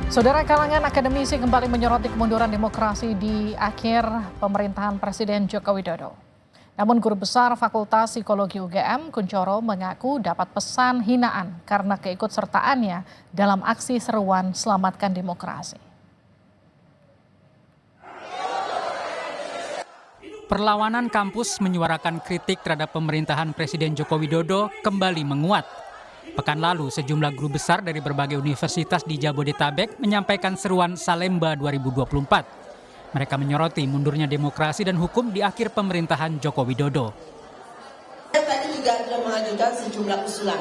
Saudara, kalangan akademisi kembali menyoroti kemunduran demokrasi di akhir pemerintahan Presiden Joko Widodo. Namun Guru Besar Fakultas Psikologi UGM, Kunchoro, mengaku dapat pesan hinaan karena keikutsertaannya dalam aksi seruan Selamatkan Demokrasi. Perlawanan kampus menyuarakan kritik terhadap pemerintahan Presiden Joko Widodo kembali menguat. Pekan lalu, sejumlah guru besar dari berbagai universitas di Jabodetabek menyampaikan seruan Salemba 2024. Mereka menyoroti mundurnya demokrasi dan hukum di akhir pemerintahan Joko Widodo. Tadi juga sudah mengajukan sejumlah usulan.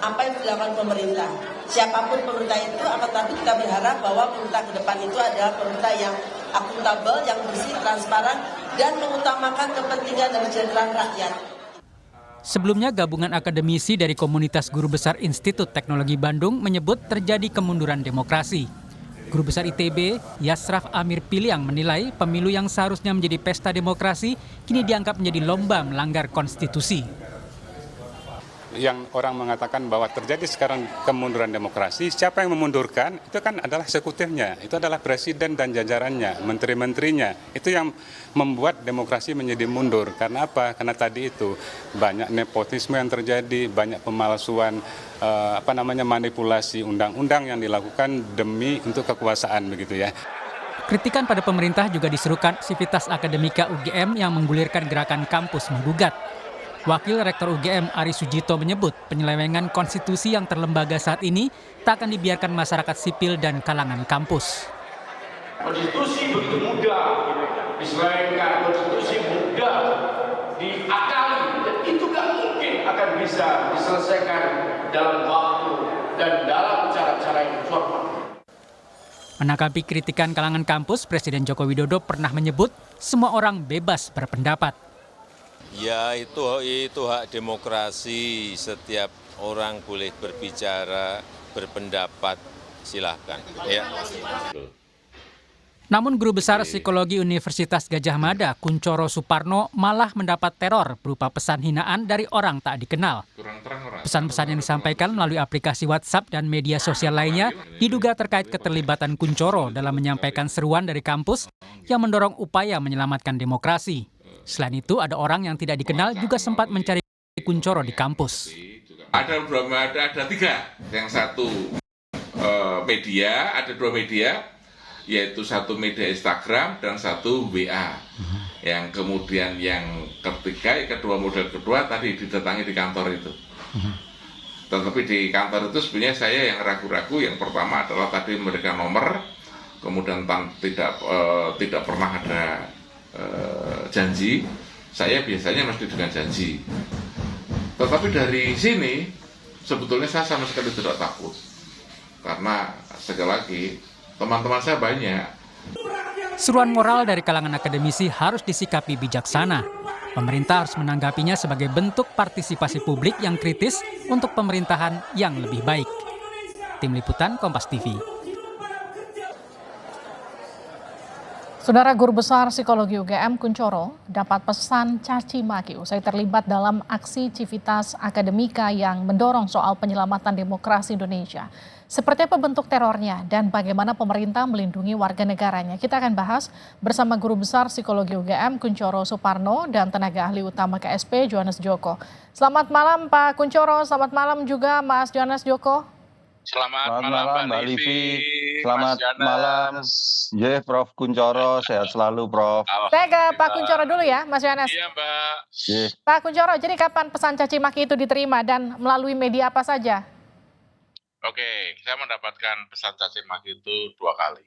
Apa yang dilakukan pemerintah? Siapapun pemerintah itu, akan tapi kita berharap bahwa pemerintah ke depan itu adalah pemerintah yang akuntabel, yang bersih, transparan, dan mengutamakan kepentingan dan kesejahteraan rakyat. Sebelumnya, gabungan akademisi dari komunitas guru besar Institut Teknologi Bandung menyebut terjadi kemunduran demokrasi. Guru besar ITB, Yasraf Amir Piliang, menilai pemilu yang seharusnya menjadi pesta demokrasi kini dianggap menjadi lomba melanggar konstitusi. Yang orang mengatakan bahwa terjadi sekarang kemunduran demokrasi, siapa yang memundurkan? Itu kan adalah eksekutifnya, itu adalah presiden dan jajarannya, menteri-menterinya. Itu yang membuat demokrasi menjadi mundur. Karena apa? Karena tadi itu banyak nepotisme yang terjadi, banyak pemalsuan, manipulasi undang-undang yang dilakukan demi untuk kekuasaan begitu ya. Kritikan pada pemerintah juga diserukan Sivitas Akademika UGM yang menggulirkan gerakan kampus menggugat. Wakil Rektor UGM Ari Sujito menyebut penyelewengan konstitusi yang terlembaga saat ini tak akan dibiarkan masyarakat sipil dan kalangan kampus. Konstitusi begitu mudah diselewengkan, konstitusi mudah diakali, dan itu gak mungkin akan bisa diselesaikan dalam waktu dan dalam cara-cara yang formal. Menanggapi kritikan kalangan kampus, Presiden Joko Widodo pernah menyebut semua orang bebas berpendapat. Ya, itu hak demokrasi, setiap orang boleh berbicara, berpendapat, silahkan. Ya. Namun Guru Besar Psikologi Universitas Gadjah Mada, Kunchoro Suparno, malah mendapat teror berupa pesan hinaan dari orang tak dikenal. Pesan-pesan yang disampaikan melalui aplikasi WhatsApp dan media sosial lainnya diduga terkait keterlibatan Kunchoro dalam menyampaikan seruan dari kampus yang mendorong upaya menyelamatkan demokrasi. Selain itu, ada orang yang tidak dikenal juga sempat mencari Kunchoro di kampus. Ada tiga, yang satu media, ada dua media, yaitu satu media Instagram dan satu WA. Yang kemudian yang ketiga, kedua model kedua tadi didatangi di kantor itu. Tetapi di kantor itu sebenarnya saya yang ragu-ragu. Yang pertama adalah tadi memberikan nomor, kemudian tidak pernah ada janji. Saya biasanya mesti dengan janji. Tetapi dari sini sebetulnya saya sama sekali tidak takut, karena sekali lagi teman-teman saya banyak. Seruan moral dari kalangan akademisi harus disikapi bijaksana. Pemerintah harus menanggapinya sebagai bentuk partisipasi publik yang kritis untuk pemerintahan yang lebih baik. Tim Liputan Kompas TV. Saudara, Guru Besar Psikologi UGM Kunchoro dapat pesan caci maki usai terlibat dalam aksi Civitas Akademika yang mendorong soal penyelamatan demokrasi Indonesia. Seperti apa bentuk terornya dan bagaimana pemerintah melindungi warga negaranya? Kita akan bahas bersama Guru Besar Psikologi UGM Kunchoro Suparno dan tenaga ahli utama KSP Johannes Joko. Selamat malam Pak Kunchoro, selamat malam juga Mas Johannes Joko. Selamat malam Mbak Livi. Selamat malam, Prof. Kunchoro, sehat selalu Prof. Saya ke Pak Kunchoro dulu ya, Mas Johannes. Iya Mbak. Pak Kunchoro, jadi kapan pesan caci maki itu diterima dan melalui media apa saja? Oke, saya mendapatkan pesan caci maki itu 2 kali.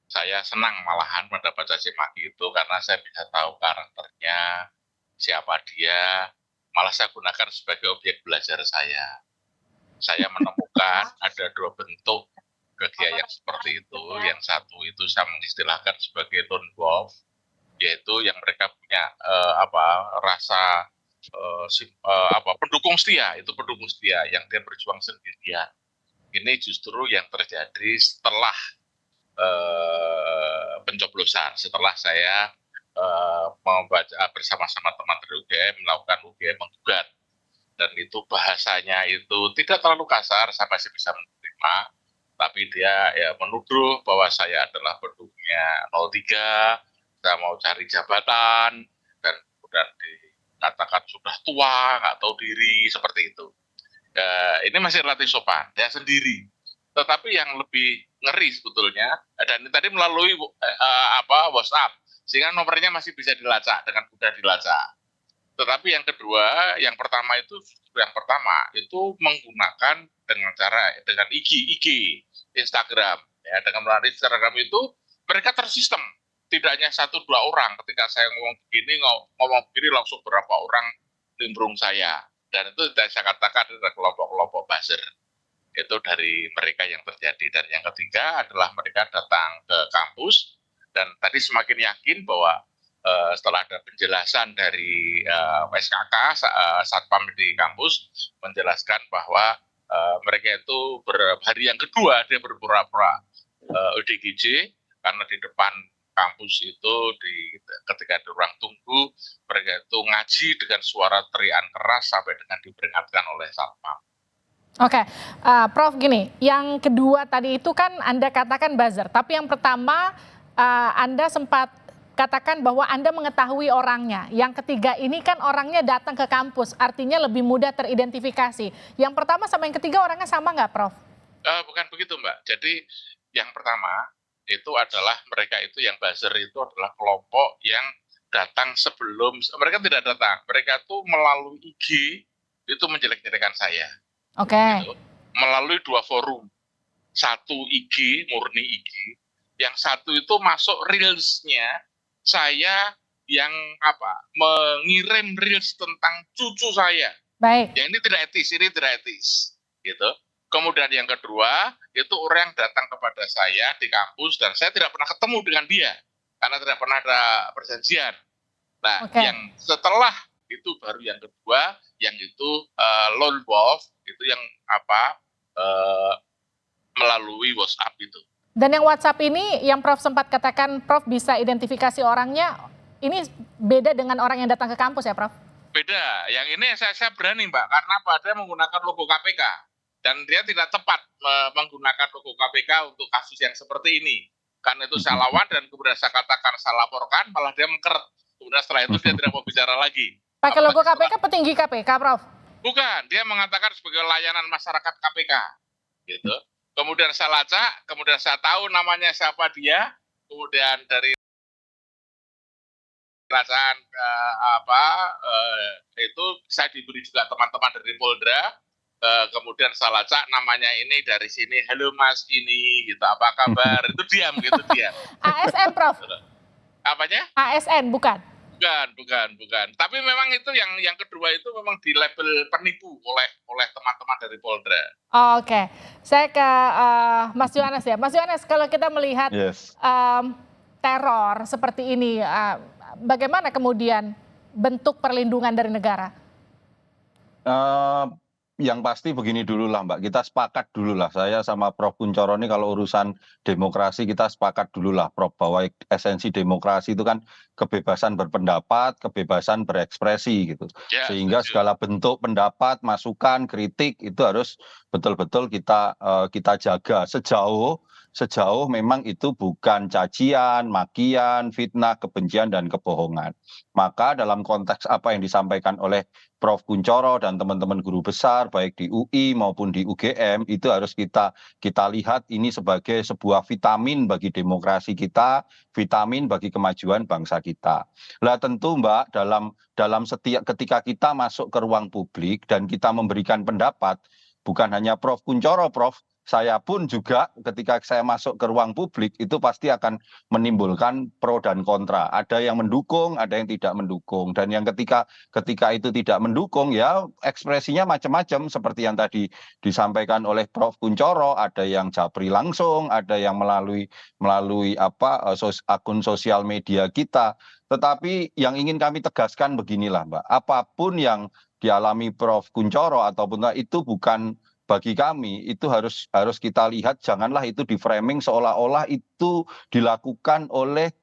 Saya senang malahan mendapat caci maki itu karena saya bisa tahu karakternya, siapa dia, malah saya gunakan sebagai objek belajar saya. Saya menemukan ada 2 bentuk kegiatan seperti itu. Yang satu itu saya mengistilahkan sebagai lone wolf, yaitu yang mereka punya rasa pendukung setia, itu pendukung setia yang dia berjuang sendirian. Ini justru yang terjadi setelah pencoblosan, setelah saya membaca bersama-sama teman dari UGM melakukan UGM menggugat. Dan itu bahasanya itu tidak terlalu kasar, saya masih bisa menerima. tapi dia ya menuduh bahwa saya adalah pendukungnya 03, saya mau cari jabatan, dan kemudian dikatakan sudah tua, nggak tahu diri, seperti itu. Ini masih relatif sopan, dia sendiri. Tetapi yang lebih ngeri sebetulnya, dan ini tadi melalui WhatsApp, sehingga nomornya masih bisa dilacak, dengan mudah dilacak. Tetapi yang kedua, yang pertama itu menggunakan dengan IG, Instagram. Ya, dengan melalui Instagram itu mereka tersistem. Tidak hanya 1-2 orang. Ketika saya ngomong begini langsung berapa orang nimbrung saya. Dan itu saya katakan adalah kelompok-kelompok buzzer. Itu dari mereka yang terjadi. Dan yang ketiga adalah mereka datang ke kampus. Dan tadi semakin yakin bahwa setelah ada penjelasan dari SKK, Satpam di kampus, menjelaskan bahwa mereka itu hari yang kedua dia berpura-pura ODGJ, karena di depan kampus itu ketika di ruang tunggu mereka itu ngaji dengan suara teriakan keras sampai dengan diperingatkan oleh Satpam. Oke, Prof, gini, yang kedua tadi itu kan Anda katakan buzzer, tapi yang pertama Anda sempat katakan bahwa Anda mengetahui orangnya. Yang ketiga ini kan orangnya datang ke kampus, artinya lebih mudah teridentifikasi. Yang pertama sama yang ketiga orangnya sama nggak, Prof? Bukan begitu, Mbak. Jadi yang pertama itu adalah mereka itu yang buzzer itu adalah kelompok yang datang sebelum, mereka tidak datang, mereka tuh melalui IG itu menjelek-jelekan saya. Oke. Gitu. Melalui 2 forum, satu IG, murni IG, yang satu itu masuk reelsnya saya yang mengirim reels tentang cucu saya. Baik. Yang ini tidak etis, gitu. Kemudian yang kedua, itu orang yang datang kepada saya di kampus dan saya tidak pernah ketemu dengan dia karena tidak pernah ada perjanjian. Nah, yang setelah itu baru yang kedua, yang itu lone wolf, itu yang melalui WhatsApp itu. Dan yang WhatsApp ini, yang Prof sempat katakan Prof bisa identifikasi orangnya, ini beda dengan orang yang datang ke kampus ya, Prof? Beda. Yang ini saya berani, Mbak, karena dia menggunakan logo KPK. Dan dia tidak tepat menggunakan logo KPK untuk kasus yang seperti ini. Karena itu saya lawan dan kemudian saya katakan saya laporkan, malah dia mengkeret. Kemudian setelah itu dia tidak mau bicara lagi. Pakai logo KPK, petinggi KPK, Prof? Bukan, dia mengatakan sebagai layanan masyarakat KPK. Gitu. Kemudian saya lacak, kemudian saya tahu namanya siapa dia, kemudian dari perasaan itu saya diberi juga teman-teman dari Polda, kemudian saya lacak namanya ini dari sini, halo Mas ini, gitu, apa kabar? Itu diam, gitu diam. ASN, Prof? Apanya? ASN, bukan? Bukan. Tapi memang itu yang kedua itu memang di label penipu oleh teman-teman dari Polda. Oke, saya ke Mas Yohanes ya. Mas Yohanes, kalau kita melihat teror seperti ini, bagaimana kemudian bentuk perlindungan dari negara? Yang pasti begini dulu lah Mbak, kita sepakat dulu lah, saya sama Prof Kunchoro ini kalau urusan demokrasi kita sepakat dulu lah Prof, bahwa esensi demokrasi itu kan kebebasan berpendapat, kebebasan berekspresi gitu. Ya, sehingga segala bentuk pendapat, masukan, kritik itu harus betul-betul kita jaga sejauh memang itu bukan cacian, makian, fitnah, kebencian, dan kebohongan. Maka dalam konteks apa yang disampaikan oleh Prof Kunchoro dan teman-teman guru besar, baik di UI maupun di UGM, itu harus kita lihat ini sebagai sebuah vitamin bagi demokrasi kita, vitamin bagi kemajuan bangsa kita. Lah tentu Mbak, dalam setiap ketika kita masuk ke ruang publik dan kita memberikan pendapat, bukan hanya Prof Kunchoro, Prof, saya pun juga ketika saya masuk ke ruang publik itu pasti akan menimbulkan pro dan kontra. Ada yang mendukung, ada yang tidak mendukung. Dan yang ketika itu tidak mendukung ya ekspresinya macam-macam seperti yang tadi disampaikan oleh Prof Kunchoro, ada yang japri langsung, ada yang melalui akun sosial media kita. Tetapi yang ingin kami tegaskan beginilah Mbak, apapun yang dialami Prof Kunchoro ataupun itu bukan bagi kami, itu harus kita lihat, janganlah itu di framing seolah-olah itu dilakukan oleh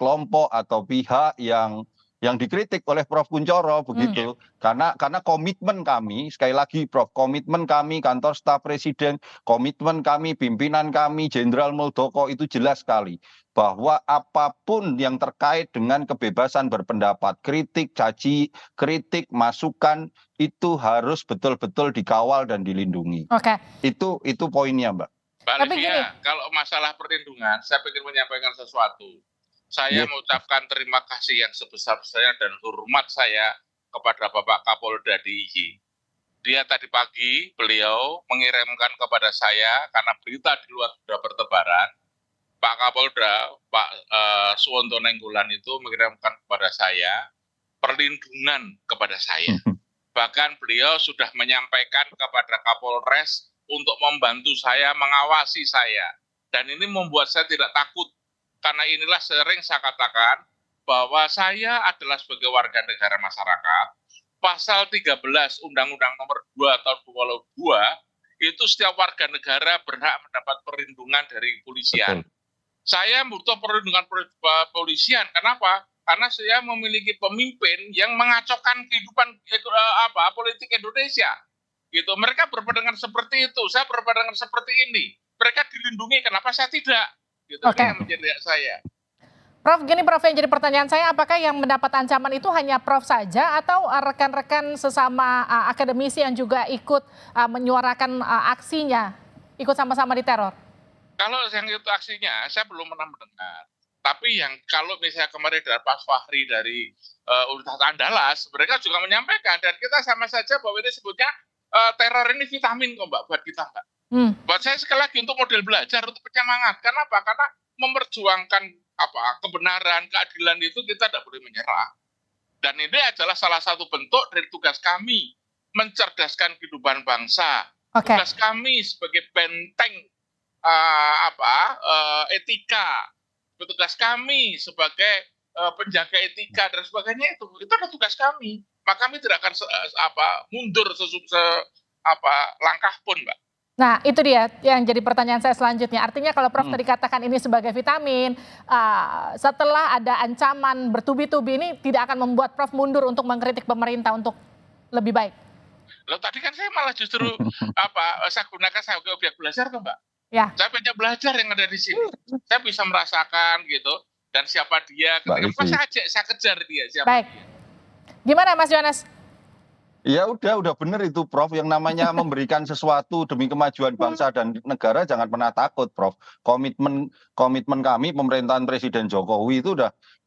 kelompok atau pihak yang yang dikritik oleh Prof. Kuncoro begitu. Karena komitmen kami, sekali lagi Prof, komitmen kami kantor staf presiden, komitmen kami pimpinan kami Jenderal Muldoko itu jelas sekali bahwa apapun yang terkait dengan kebebasan berpendapat, kritik, caci, kritik, masukan itu harus betul-betul dikawal dan dilindungi. Oke. Itu poinnya, Mbak. Mbak Tapi Livia, gini. kalau masalah perlindungan, saya ingin menyampaikan sesuatu. Saya mengucapkan terima kasih yang sebesar-besarnya dan hormat saya kepada Bapak Kapolda DIY. Dia tadi pagi, beliau mengirimkan kepada saya, karena berita di luar sudah bertebaran, Pak Kapolda, Pak Suwonto Nainggolan itu mengirimkan kepada saya perlindungan kepada saya. Bahkan beliau sudah menyampaikan kepada Kapolres untuk membantu saya, mengawasi saya. Dan ini membuat saya tidak takut. Karena inilah sering saya katakan bahwa saya adalah sebagai warga negara masyarakat. Pasal 13 Undang-Undang Nomor 2 tahun 2002 itu setiap warga negara berhak mendapat perlindungan dari kepolisian. Saya butuh perlindungan kepolisian. Kenapa? Karena saya memiliki pemimpin yang mengacaukan kehidupan politik Indonesia. Gitu. Mereka berpandangan seperti itu, saya berpandangan seperti ini. Mereka dilindungi, kenapa saya tidak? Gitu. Ini yang menjadi hak saya. Prof, gini Prof, yang jadi pertanyaan saya, apakah yang mendapat ancaman itu hanya Prof saja atau rekan-rekan sesama akademisi yang juga ikut menyuarakan aksinya, ikut sama-sama diteror? Kalau yang itu aksinya, saya belum pernah mendengar. Tapi yang kalau misalnya kemarin dari Pak Fahri dari Universitas Andalas, mereka juga menyampaikan, dan kita sama saja bahwa ini sebutnya teror ini vitamin kok Mbak, buat kita Mbak. Buat saya sekali lagi untuk model belajar, untuk penyemangat. Kenapa? Karena memperjuangkan kebenaran, keadilan itu kita tidak boleh menyerah. Dan ini adalah salah satu bentuk dari tugas kami mencerdaskan kehidupan bangsa. Tugas kami sebagai benteng etika, tugas kami sebagai penjaga etika dan sebagainya itu adalah tugas kami. Maka kami tidak akan mundur langkah pun, Mbak. Nah, itu dia yang jadi pertanyaan saya selanjutnya. Artinya kalau Prof tadi katakan ini sebagai vitamin, setelah ada ancaman bertubi-tubi ini tidak akan membuat Prof mundur untuk mengkritik pemerintah untuk lebih baik. Loh, tadi kan saya malah justru saya gunakan sebagai objek belajar tuh, Mbak. Ya. Saya banyak belajar yang ada di sini. Saya bisa merasakan gitu. Dan siapa dia, ketika saya kejar dia siapa. Baik. Gimana Mas Yohanes? Ya udah benar itu Prof, yang namanya memberikan sesuatu demi kemajuan bangsa dan negara jangan pernah takut Prof. Komitmen kami pemerintahan Presiden Jokowi itu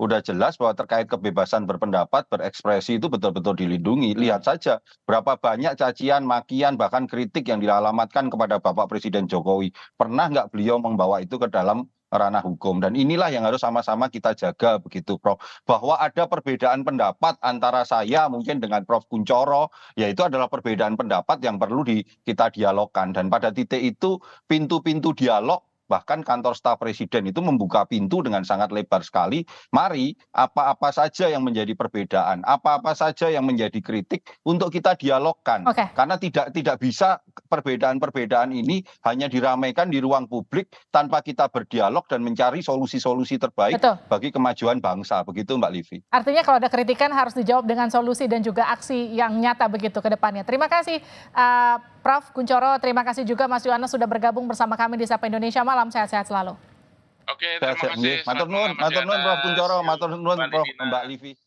udah jelas bahwa terkait kebebasan berpendapat, berekspresi itu betul-betul dilindungi. Lihat saja berapa banyak cacian, makian, bahkan kritik yang dialamatkan kepada Bapak Presiden Jokowi. Pernah nggak beliau membawa itu ke dalam ranah hukum, dan inilah yang harus sama-sama kita jaga begitu Prof, bahwa ada perbedaan pendapat antara saya mungkin dengan Prof Kuncoro, yaitu adalah perbedaan pendapat yang perlu kita dialogkan, dan pada titik itu pintu-pintu dialog bahkan kantor staf presiden itu membuka pintu dengan sangat lebar sekali. Mari apa-apa saja yang menjadi perbedaan, apa-apa saja yang menjadi kritik untuk kita dialogkan. Karena tidak bisa perbedaan-perbedaan ini hanya diramaikan di ruang publik tanpa kita berdialog dan mencari solusi-solusi terbaik bagi kemajuan bangsa. Begitu Mbak Livi. Artinya kalau ada kritikan harus dijawab dengan solusi dan juga aksi yang nyata begitu ke depannya. Terima kasih Prof Kuncoro, terima kasih juga Mas Yohanes sudah bergabung bersama kami di Sapa Indonesia Malam. Sehat-sehat selalu. Oke, terima kasih. Matur nuwun Prof Kuncoro, matur nuwun Prof Mbak Livi.